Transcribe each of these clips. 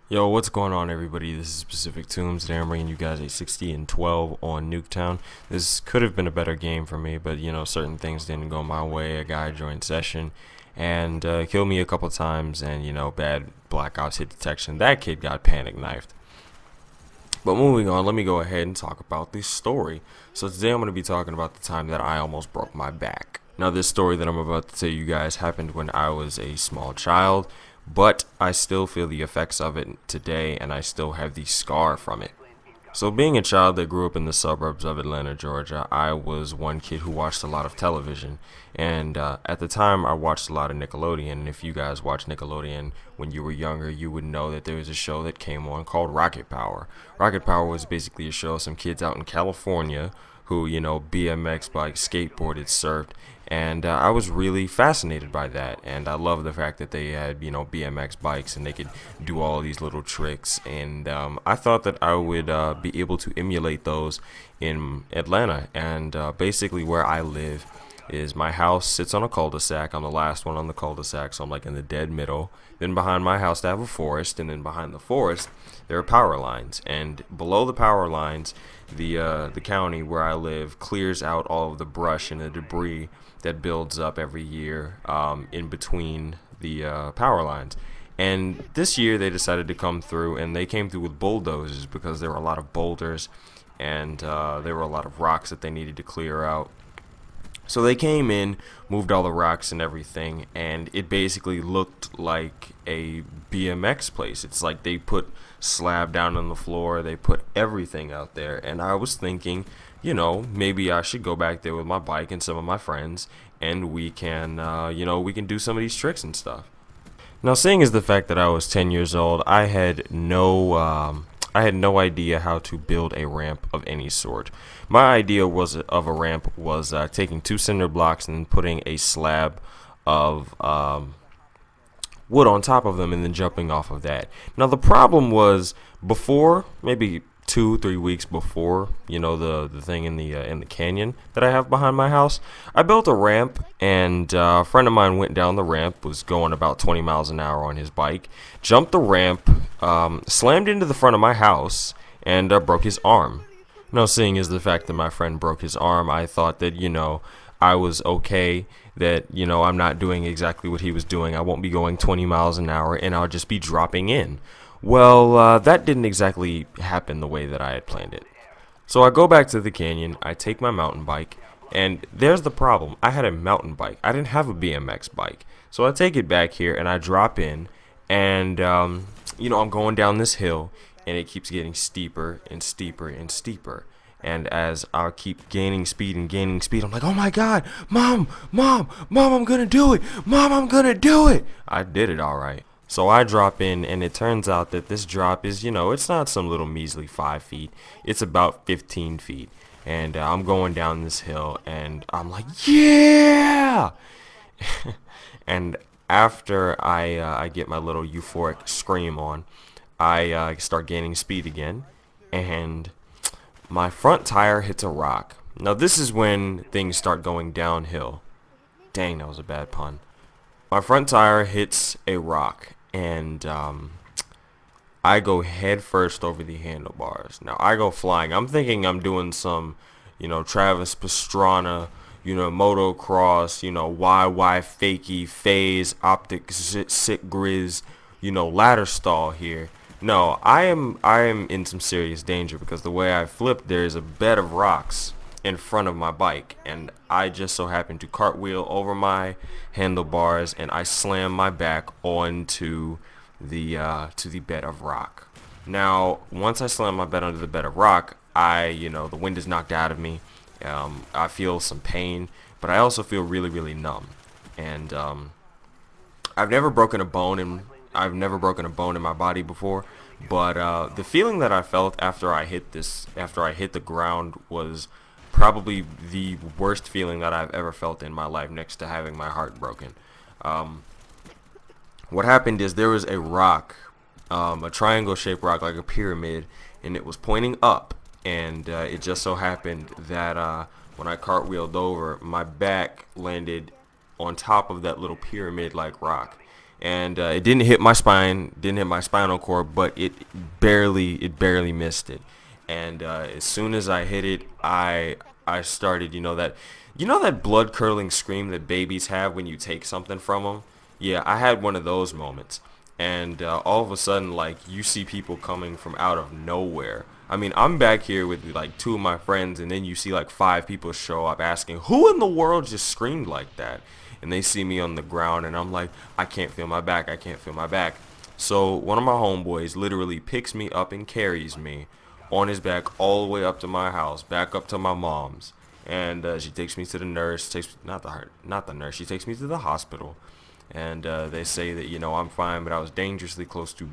Yo, what's going on, everybody? This is Pacific Tombs. Today I'm bringing you guys a 60-12 on Nuketown. This could have been a better game for me, but certain things didn't go my way. A guy joined session and killed me a couple times, and bad blackouts hit detection. That kid got panic knifed. But moving on, let me go ahead and talk about this story. So today I'm going to be talking about the time that I almost broke my back. Now, this story that I'm about to tell you guys happened when I was a small child, but I still feel the effects of it today, and I still have the scar from it. So being a child that grew up in the suburbs of Atlanta, Georgia, I was one kid who watched a lot of television. And at the time, I watched a lot of Nickelodeon. And if you guys watched Nickelodeon when you were younger, you would know that there was a show that came on called Rocket Power. Rocket Power was basically a show of some kids out in California who, BMX bikes, skateboarded, surfed. And I was really fascinated by that, and I love the fact that they had, BMX bikes, and they could do all these little tricks, and I thought that I would be able to emulate those in Atlanta. And basically where I live is my house sits on a cul-de-sac. I'm the last one on the cul-de-sac, so I'm like in the dead middle. Then behind my house I have a forest, and then behind the forest there are power lines, and below the power lines the county where I live clears out all of the brush and the debris that builds up every year in between the power lines. And this year they decided to come through, and they came through with bulldozers because there were a lot of boulders, and there were a lot of rocks that they needed to clear out. So they came in, moved all the rocks and everything, and it basically looked like a BMX place. It's like they put slab down on the floor, they put everything out there, and I was thinking, maybe I should go back there with my bike and some of my friends, and we can, we can do some of these tricks and stuff. Now, seeing as the fact that I was 10 years old, I had no idea how to build a ramp of any sort. My idea of a ramp was taking 2 cinder blocks and then putting a slab of wood on top of them and then jumping off of that. Now, the problem was before, maybe 2-3 weeks before, the thing in the canyon that I have behind my house, I built a ramp, and a friend of mine went down the ramp, was going about 20 miles an hour on his bike, jumped the ramp, slammed into the front of my house, and broke his arm. Now, seeing as the fact that my friend broke his arm, I thought that, I was okay, that, I'm not doing exactly what he was doing. I won't be going 20 miles an hour, and I'll just be dropping in. Well, that didn't exactly happen the way that I had planned it. So I go back to the canyon, I take my mountain bike, and there's the problem. I had a mountain bike. I didn't have a BMX bike. So I take it back here, and I drop in, and, I'm going down this hill, and it keeps getting steeper and steeper and steeper. And as I keep gaining speed, I'm like, oh my God, Mom, I'm gonna do it. Mom, I'm gonna do it. I did it all right. So I drop in, and it turns out that this drop is, it's not some little measly 5 feet. It's about 15 feet. And I'm going down this hill, and I'm like, yeah! And after I get my little euphoric scream on, I start gaining speed again, and my front tire hits a rock. Now, this is when things start going downhill. Dang, that was a bad pun. My front tire hits a rock, and I go head first over the handlebars. Now, I go flying. I'm thinking I'm doing some, Travis Pastrana, motocross, YY fakie, phase, optic, sick grizz, ladder stall here. No, I am in some serious danger, because the way I flipped, there is a bed of rocks in front of my bike, and I just so happened to cartwheel over my handlebars, and I slam my back onto the bed of rock. Now, once I slam my bed onto the bed of rock, the wind is knocked out of me. I feel some pain, but I also feel really, really numb. And I've never broken a bone in my body before, but the feeling that I felt after I hit the ground was probably the worst feeling that I've ever felt in my life, next to having my heart broken. What happened is there was a rock, a triangle-shaped rock like a pyramid, and it was pointing up, and it just so happened that when I cartwheeled over, my back landed on top of that little pyramid-like rock, and it didn't hit my spine, didn't hit my spinal cord, but it barely missed it. And as soon as I hit it, I started, that blood curdling scream that babies have when you take something from them. Yeah, I had one of those moments, and all of a sudden, like, you see people coming from out of nowhere. I mean, I'm back here with like two of my friends, and then you see like five people show up asking, "Who in the world just screamed like that?" And they see me on the ground, and I'm like, "I can't feel my back. I can't feel my back." So one of my homeboys literally picks me up and carries me on his back all the way up to my house, back up to my mom's, and she takes me to the nurse. Takes not the nurse. She takes me to the hospital, and they say that I'm fine, but I was dangerously close to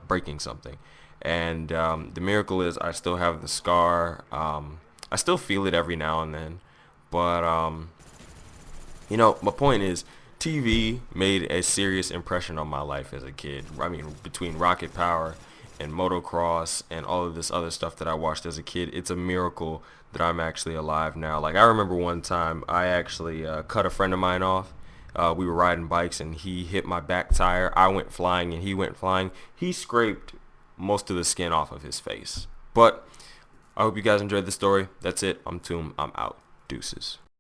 breaking something. And the miracle is I still have the scar. I still feel it every now and then, but my point is, TV made a serious impression on my life as a kid. I mean, between Rocket Power and motocross and all of this other stuff that I watched as a kid, it's a miracle that I'm actually alive now. Like, I remember one time I actually cut a friend of mine off. We were riding bikes, and he hit my back tire. I went flying and he went flying. He scraped most of the skin off of his face. But I hope you guys enjoyed the story. That's it. I'm Toom. I'm out. Deuces.